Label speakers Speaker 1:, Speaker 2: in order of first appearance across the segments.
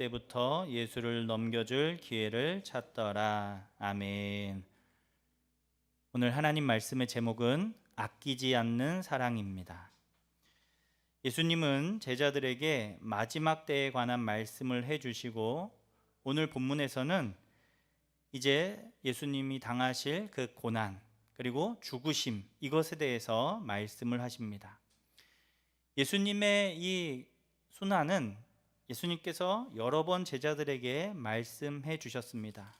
Speaker 1: 때부터 예수를 넘겨줄 기회를 찾더라. 아멘. 오늘 하나님 말씀의 제목은 아끼지 않는 사랑입니다. 예수님은 제자들에게 마지막 때에 관한 말씀을 해주시고 오늘 본문에서는 이제 예수님이 당하실 그 고난 그리고 죽으심 이것에 대해서 말씀을 하십니다. 예수님의 이 순환은 예수님께서 여러 번 제자들에게 말씀해 주셨습니다.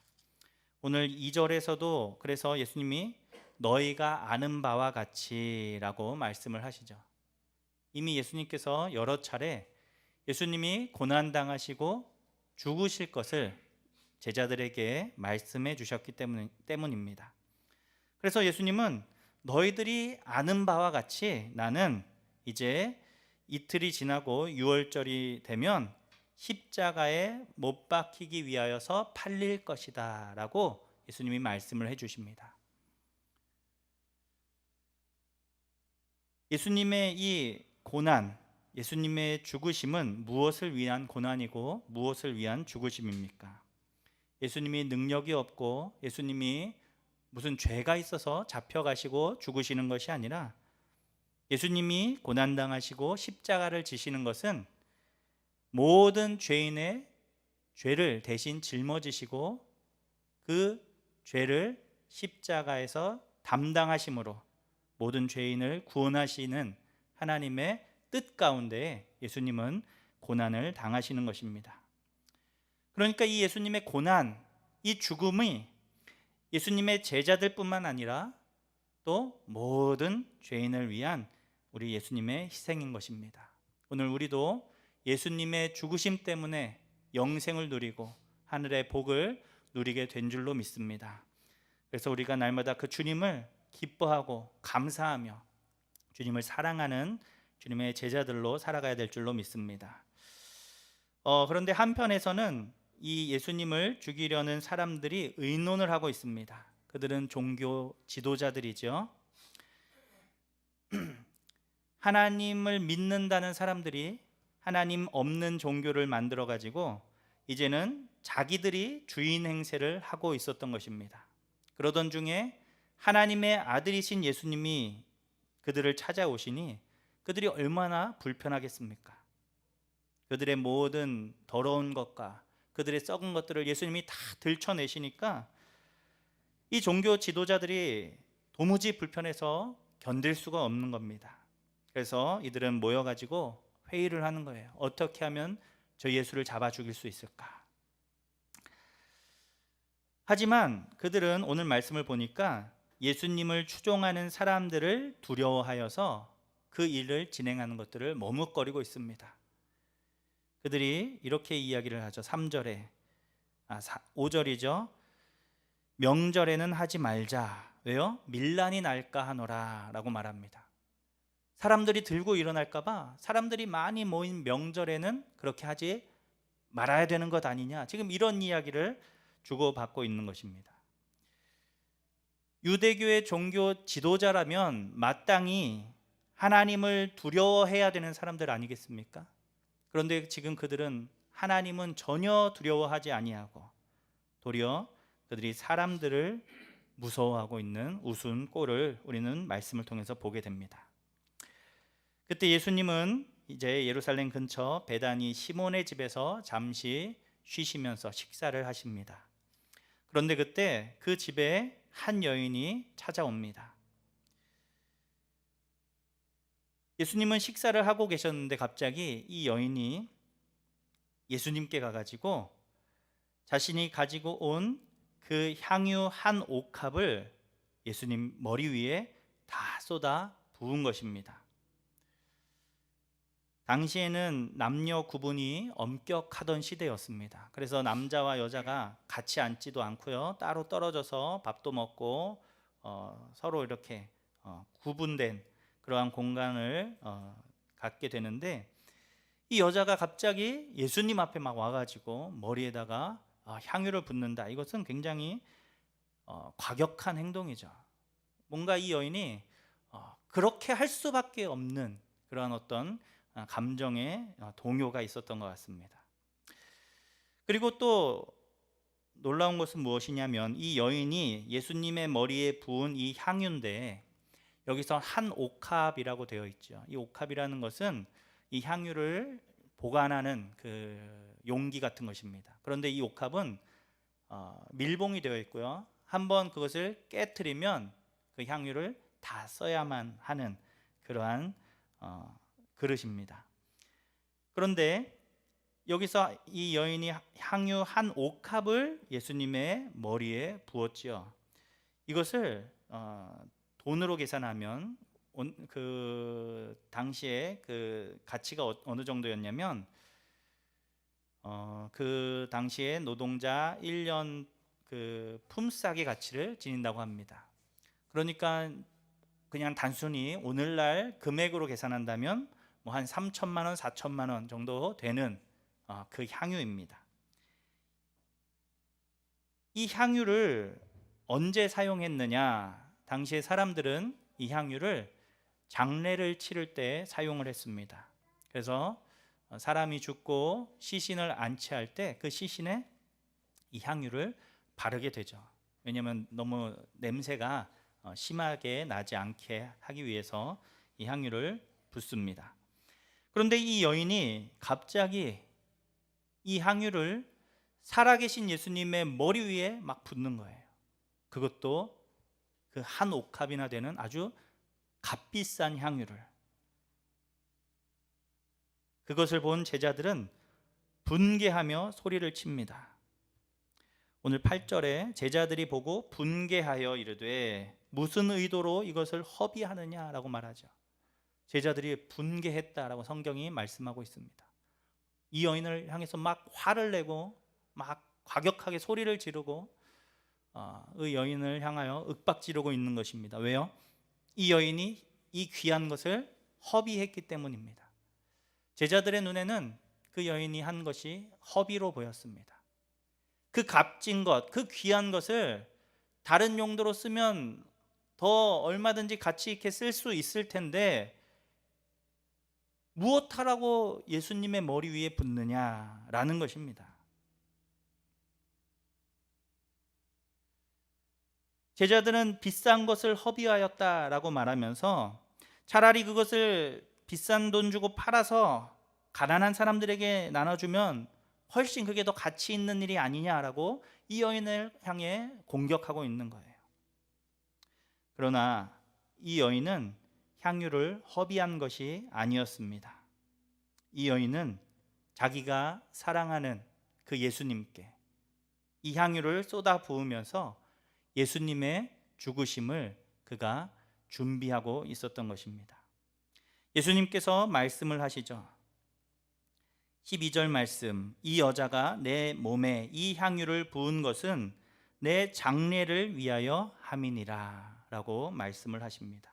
Speaker 1: 오늘 2절에서도 그래서 예수님이 너희가 아는 바와 같이 라고 말씀을 하시죠. 이미 예수님께서 여러 차례 예수님이 고난당하시고 죽으실 것을 제자들에게 말씀해 주셨기 때문입니다. 그래서 예수님은 너희들이 아는 바와 같이 나는 이제 이틀이 지나고 유월절이 되면 십자가에 못 박히기 위하여서 팔릴 것이다 라고 예수님이 말씀을 해 주십니다. 예수님의 이 고난, 예수님의 죽으심은 무엇을 위한 고난이고 무엇을 위한 죽으심입니까? 예수님이 능력이 없고 예수님이 무슨 죄가 있어서 잡혀가시고 죽으시는 것이 아니라 예수님이 고난당하시고 십자가를 지시는 것은 모든 죄인의 죄를 대신 짊어지시고 그 죄를 십자가에서 담당하심으로 모든 죄인을 구원하시는 하나님의 뜻 가운데 예수님은 고난을 당하시는 것입니다. 그러니까 이 예수님의 고난, 이 죽음이 예수님의 제자들뿐만 아니라 또 모든 죄인을 위한 우리 예수님의 희생인 것입니다. 오늘 우리도 예수님의 죽으심 때문에 영생을 누리고 하늘의 복을 누리게 된 줄로 믿습니다. 그래서 우리가 날마다 그 주님을 기뻐하고 감사하며 주님을 사랑하는 주님의 제자들로 살아가야 될 줄로 믿습니다. 그런데 한편에서는 이 예수님을 죽이려는 사람들이 의논을 하고 있습니다. 그들은 종교 지도자들이죠. 하나님을 믿는다는 사람들이 하나님 없는 종교를 만들어 가지고 이제는 자기들이 주인 행세를 하고 있었던 것입니다. 그러던 중에 하나님의 아들이신 예수님이 그들을 찾아오시니 그들이 얼마나 불편하겠습니까? 그들의 모든 더러운 것과 그들의 썩은 것들을 예수님이 다 들춰내시니까 이 종교 지도자들이 도무지 불편해서 견딜 수가 없는 겁니다. 그래서 이들은 모여가지고 회의를 하는 거예요. 어떻게 하면 저 예수를 잡아 죽일 수 있을까? 하지만 그들은 오늘 말씀을 보니까 예수님을 추종하는 사람들을 두려워하여서 그 일을 진행하는 것들을 머뭇거리고 있습니다. 그들이 이렇게 이야기를 하죠. 3절에 5절이죠. 명절에는 하지 말자. 왜요? 밀란이 날까 하노라 라고 말합니다. 사람들이 들고 일어날까 봐 사람들이 많이 모인 명절에는 그렇게 하지 말아야 되는 것 아니냐. 지금 이런 이야기를 주고받고 있는 것입니다. 유대교의 종교 지도자라면 마땅히 하나님을 두려워해야 되는 사람들 아니겠습니까? 그런데 지금 그들은 하나님은 전혀 두려워하지 아니하고 도리어 그들이 사람들을 무서워하고 있는 우스운 꼴을 우리는 말씀을 통해서 보게 됩니다. 그때 예수님은 이제 예루살렘 근처 베다니 시몬의 집에서 잠시 쉬시면서 식사를 하십니다. 그런데 그때 그 집에 한 여인이 찾아옵니다. 예수님은 식사를 하고 계셨는데 갑자기 이 여인이 예수님께 가가지고 자신이 가지고 온 그 향유 한 옥합을 예수님 머리 위에 다 쏟아 부은 것입니다. 당시에는 남녀 구분이 엄격하던 시대였습니다. 그래서 남자와 여자가 같이 앉지도 않고요, 따로 떨어져서 밥도 먹고 서로 이렇게 구분된 그러한 공간을 갖게 되는데 이 여자가 갑자기 예수님 앞에 막 와가지고 머리에다가 향유를 붓는다. 이것은 굉장히 과격한 행동이죠. 뭔가 이 여인이 그렇게 할 수밖에 없는 그러한 어떤 감정의 동요가 있었던 것 같습니다. 그리고 또 놀라운 것은 무엇이냐면 이 여인이 예수님의 머리에 부은 이 향유인데 여기서 한 옥합이라고 되어 있죠. 이 옥합이라는 것은 이 향유를 보관하는 그 용기 같은 것입니다. 그런데 이 옥합은 밀봉이 되어 있고요. 한번 그것을 깨트리면 그 향유를 다 써야만 하는 그러한 그릇입니다. 그런데 여기서 이 여인이 향유 한 옥합을 예수님의 머리에 부었지요. 이것을 돈으로 계산하면 그 당시에 그 가치가 어느 정도였냐면 그 당시에 노동자 1년 그 품삯의 가치를 지닌다고 합니다. 그러니까 그냥 단순히 오늘날 금액으로 계산한다면 뭐 한 3천만 원, 4천만 원 정도 되는 그 향유입니다. 이 향유를 언제 사용했느냐? 당시의 사람들은 이 향유를 장례를 치를 때 사용을 했습니다. 그래서 사람이 죽고 시신을 안치할 때 그 시신에 이 향유를 바르게 되죠. 왜냐하면 너무 냄새가 심하게 나지 않게 하기 위해서 이 향유를 붓습니다. 그런데 이 여인이 갑자기 이 향유를 살아계신 예수님의 머리 위에 막 붓는 거예요. 그것도 그 한 옥합이나 되는 아주 값비싼 향유를. 그것을 본 제자들은 분개하며 소리를 칩니다. 오늘 8절에 제자들이 보고 분개하여 이르되 무슨 의도로 이것을 허비하느냐라고 말하죠. 제자들이 분개했다라고 성경이 말씀하고 있습니다. 이 여인을 향해서 막 화를 내고 막 과격하게 소리를 지르고 이 여인을 향하여 윽박지르고 있는 것입니다. 왜요? 이 여인이 이 귀한 것을 허비했기 때문입니다. 제자들의 눈에는 그 여인이 한 것이 허비로 보였습니다. 그 값진 것, 그 귀한 것을 다른 용도로 쓰면 더 얼마든지 가치 있게 쓸 수 있을 텐데 무엇하라고 예수님의 머리 위에 붓느냐라는 것입니다. 제자들은 비싼 것을 허비하였다라고 말하면서 차라리 그것을 비싼 돈 주고 팔아서 가난한 사람들에게 나눠주면 훨씬 그게 더 가치 있는 일이 아니냐라고 이 여인을 향해 공격하고 있는 거예요. 그러나 이 여인은 향유를 허비한 것이 아니었습니다. 이 여인은 자기가 사랑하는 그 예수님께 이 향유를 쏟아 부으면서 예수님의 죽으심을 그가 준비하고 있었던 것입니다. 예수님께서 말씀을 하시죠. 12절 말씀, 이 여자가 내 몸에 이 향유를 부은 것은 내 장례를 위하여 함이니라 라고 말씀을 하십니다.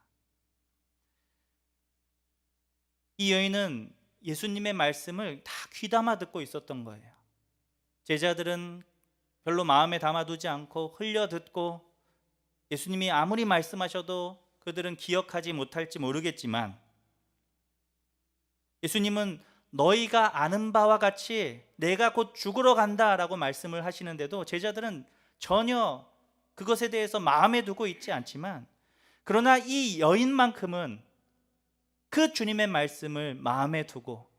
Speaker 1: 이 여인은 예수님의 말씀을 다 귀담아 듣고 있었던 거예요. 제자들은 별로 마음에 담아두지 않고 흘려 듣고 예수님이 아무리 말씀하셔도 그들은 기억하지 못할지 모르겠지만 예수님은 너희가 아는 바와 같이 내가 곧 죽으러 간다라고 말씀을 하시는데도 제자들은 전혀 그것에 대해서 마음에 두고 있지 않지만 그러나 이 여인만큼은 그 주님의 말씀을 마음에 두고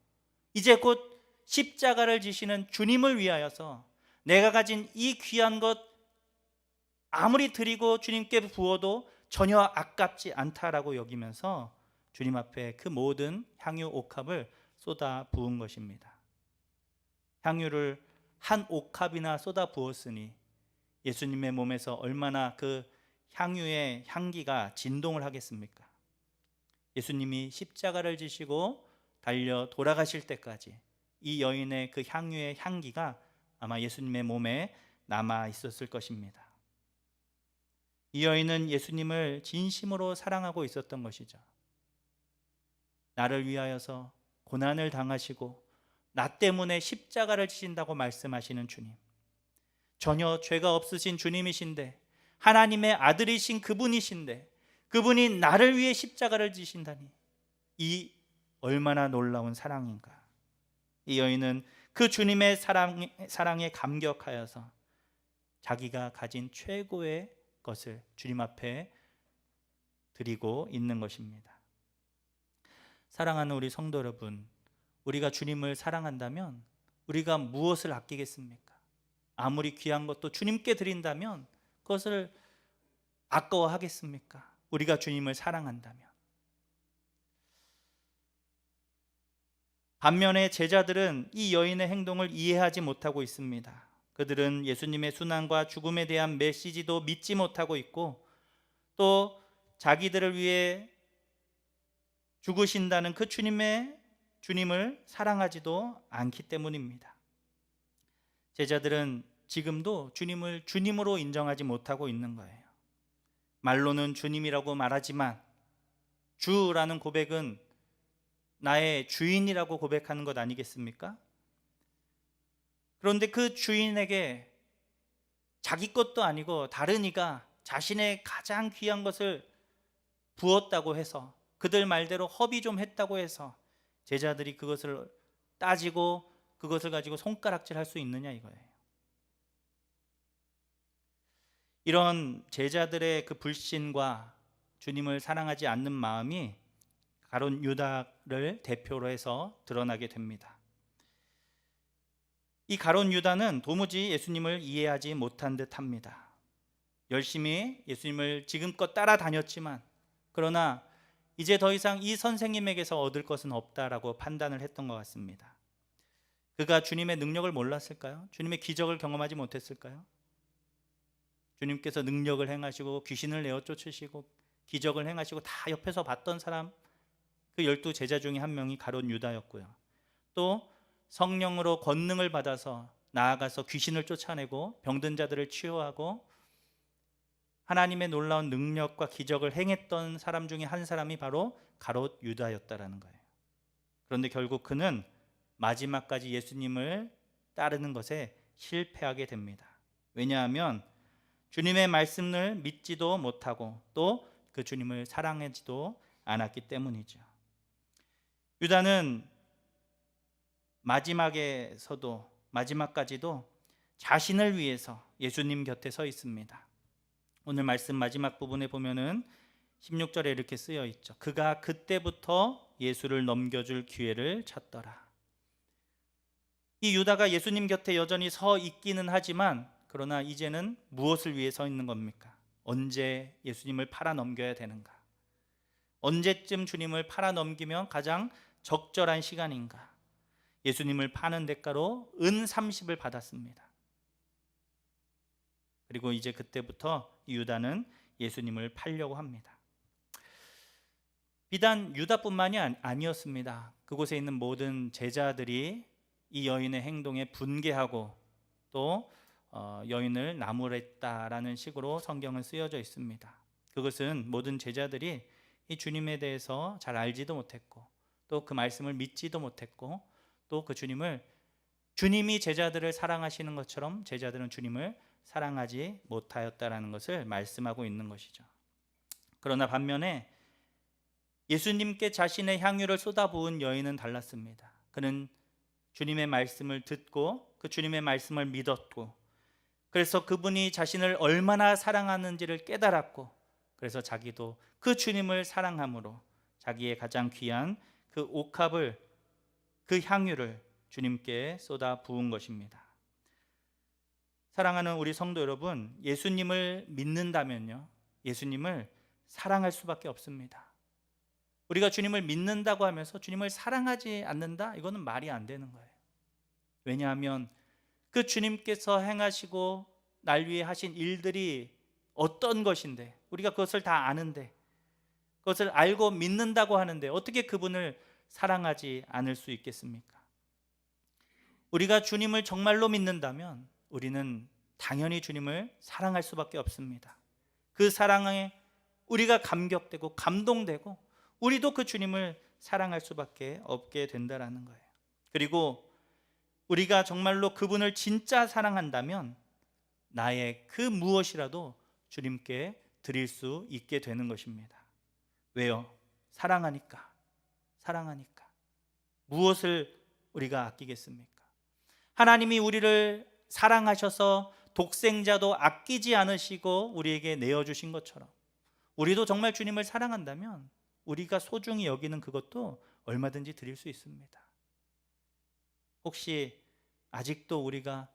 Speaker 1: 이제 곧 십자가를 지시는 주님을 위하여서 내가 가진 이 귀한 것 아무리 드리고 주님께 부어도 전혀 아깝지 않다라고 여기면서 주님 앞에 그 모든 향유 옥합을 쏟아 부은 것입니다. 향유를 한 옥합이나 쏟아 부었으니 예수님의 몸에서 얼마나 그 향유의 향기가 진동을 하겠습니까? 예수님이 십자가를 지시고 달려 돌아가실 때까지 이 여인의 그 향유의 향기가 아마 예수님의 몸에 남아 있었을 것입니다. 이 여인은 예수님을 진심으로 사랑하고 있었던 것이죠. 나를 위하여서 고난을 당하시고 나 때문에 십자가를 지신다고 말씀하시는 주님, 전혀 죄가 없으신 주님이신데 하나님의 아들이신 그분이신데 그분이 나를 위해 십자가를 지신다니 이 얼마나 놀라운 사랑인가. 이 여인은 그 주님의 사랑에 감격하여서 자기가 가진 최고의 것을 주님 앞에 드리고 있는 것입니다. 사랑하는 우리 성도 여러분, 우리가 주님을 사랑한다면 우리가 무엇을 아끼겠습니까? 아무리 귀한 것도 주님께 드린다면 그것을 아까워하겠습니까? 우리가 주님을 사랑한다면. 반면에 제자들은 이 여인의 행동을 이해하지 못하고 있습니다. 그들은 예수님의 순환과 죽음에 대한 메시지도 믿지 못하고 있고, 또 자기들을 위해 죽으신다는 그 주님을 사랑하지도 않기 때문입니다. 제자들은 지금도 주님을 주님으로 인정하지 못하고 있는 거예요. 말로는 주님이라고 말하지만 주라는 고백은 나의 주인이라고 고백하는 것 아니겠습니까? 그런데 그 주인에게 자기 것도 아니고 다른 이가 자신의 가장 귀한 것을 부었다고 해서, 그들 말대로 허비 좀 했다고 해서 제자들이 그것을 따지고 그것을 가지고 손가락질할 수 있느냐 이거예요. 이런 제자들의 그 불신과 주님을 사랑하지 않는 마음이 가룟 유다를 대표로 해서 드러나게 됩니다. 이 가룟 유다는 도무지 예수님을 이해하지 못한 듯합니다. 열심히 예수님을 지금껏 따라다녔지만, 그러나 이제 더 이상 이 선생님에게서 얻을 것은 없다라고 판단을 했던 것 같습니다. 그가 주님의 능력을 몰랐을까요? 주님의 기적을 경험하지 못했을까요? 주님께서 능력을 행하시고 귀신을 내어 쫓으시고 기적을 행하시고 다 옆에서 봤던 사람, 그 12 제자 중에 한 명이 가룟 유다였고요. 또 성령으로 권능을 받아서 나아가서 귀신을 쫓아내고 병든 자들을 치유하고 하나님의 놀라운 능력과 기적을 행했던 사람 중에 한 사람이 바로 가룟 유다였다라는 거예요. 그런데 결국 그는 마지막까지 예수님을 따르는 것에 실패하게 됩니다. 왜냐하면 주님의 말씀을 믿지도 못하고 또 그 주님을 사랑하지도 않았기 때문이죠. 유다는 마지막까지도 자신을 위해서 예수님 곁에 서 있습니다. 오늘 말씀 마지막 부분에 보면은 16절에 이렇게 쓰여 있죠. 그가 그때부터 예수를 넘겨줄 기회를 찾더라. 이 유다가 예수님 곁에 여전히 서 있기는 하지만, 그러나 이제는 무엇을 위해 서 있는 겁니까? 언제 예수님을 팔아 넘겨야 되는가? 언제쯤 주님을 팔아 넘기면 가장 적절한 시간인가? 예수님을 파는 대가로 은 30을 받았습니다. 그리고 이제 그때부터 유다는 예수님을 팔려고 합니다. 비단 유다뿐만이 아니었습니다. 그곳에 있는 모든 제자들이 이 여인의 행동에 분개하고 또 여인을 나무랬다라는 식으로 성경은 쓰여져 있습니다. 그것은 모든 제자들이 이 주님에 대해서 잘 알지도 못했고 또 그 말씀을 믿지도 못했고 또 그 주님이 제자들을 사랑하시는 것처럼 제자들은 주님을 사랑하지 못하였다라는 것을 말씀하고 있는 것이죠. 그러나 반면에 예수님께 자신의 향유를 쏟아부은 여인은 달랐습니다. 그는 주님의 말씀을 듣고 그 주님의 말씀을 믿었고, 그래서 그분이 자신을 얼마나 사랑하는지를 깨달았고, 그래서 자기도 그 주님을 사랑함으로 자기의 가장 귀한 그 옥합을, 그 향유를 주님께 쏟아 부은 것입니다. 사랑하는 우리 성도 여러분, 예수님을 믿는다면요, 예수님을 사랑할 수밖에 없습니다. 우리가 주님을 믿는다고 하면서 주님을 사랑하지 않는다? 이거는 말이 안 되는 거예요. 왜냐하면 그 주님께서 행하시고 날 위해 하신 일들이 어떤 것인데, 우리가 그것을 다 아는데, 그것을 알고 믿는다고 하는데 어떻게 그분을 사랑하지 않을 수 있겠습니까? 우리가 주님을 정말로 믿는다면 우리는 당연히 주님을 사랑할 수밖에 없습니다. 그 사랑에 우리가 감격되고 감동되고 우리도 그 주님을 사랑할 수밖에 없게 된다라는 거예요. 그리고 우리가 정말로 그분을 진짜 사랑한다면 나의 그 무엇이라도 주님께 드릴 수 있게 되는 것입니다. 왜요? 사랑하니까. 무엇을 우리가 아끼겠습니까? 하나님이 우리를 사랑하셔서 독생자도 아끼지 않으시고 우리에게 내어주신 것처럼 우리도 정말 주님을 사랑한다면 우리가 소중히 여기는 그것도 얼마든지 드릴 수 있습니다. 혹시 아직도 우리가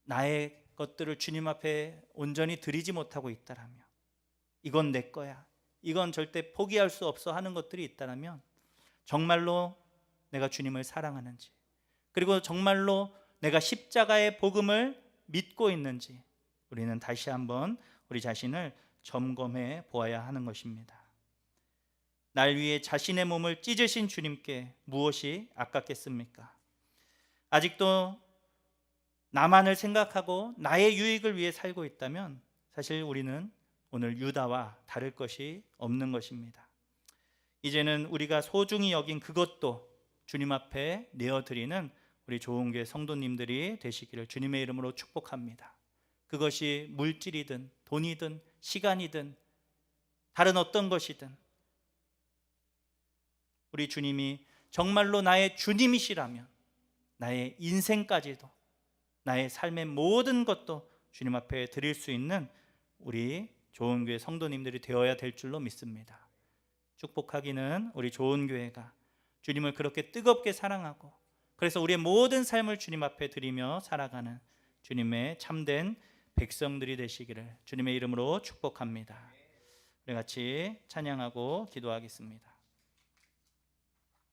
Speaker 1: 나의 것들을 주님 앞에 온전히 드리지 못하고 있다라면, 이건 내 거야, 이건 절대 포기할 수 없어 하는 것들이 있다라면, 정말로 내가 주님을 사랑하는지, 그리고 정말로 내가 십자가의 복음을 믿고 있는지 우리는 다시 한번 우리 자신을 점검해 보아야 하는 것입니다. 날 위해 자신의 몸을 찢으신 주님께 무엇이 아깝겠습니까? 아직도 나만을 생각하고 나의 유익을 위해 살고 있다면 사실 우리는 오늘 유다와 다를 것이 없는 것입니다. 이제는 우리가 소중히 여긴 그것도 주님 앞에 내어드리는 우리 좋은교회 성도님들이 되시기를 주님의 이름으로 축복합니다. 그것이 물질이든 돈이든 시간이든 다른 어떤 것이든 우리 주님이 정말로 나의 주님이시라면 나의 인생까지도, 나의 삶의 모든 것도 주님 앞에 드릴 수 있는 우리 좋은교회 성도님들이 되어야 될 줄로 믿습니다. 축복하기는 우리 좋은교회가 주님을 그렇게 뜨겁게 사랑하고 그래서 우리의 모든 삶을 주님 앞에 드리며 살아가는 주님의 참된 백성들이 되시기를 주님의 이름으로 축복합니다. 우리 같이 찬양하고 기도하겠습니다.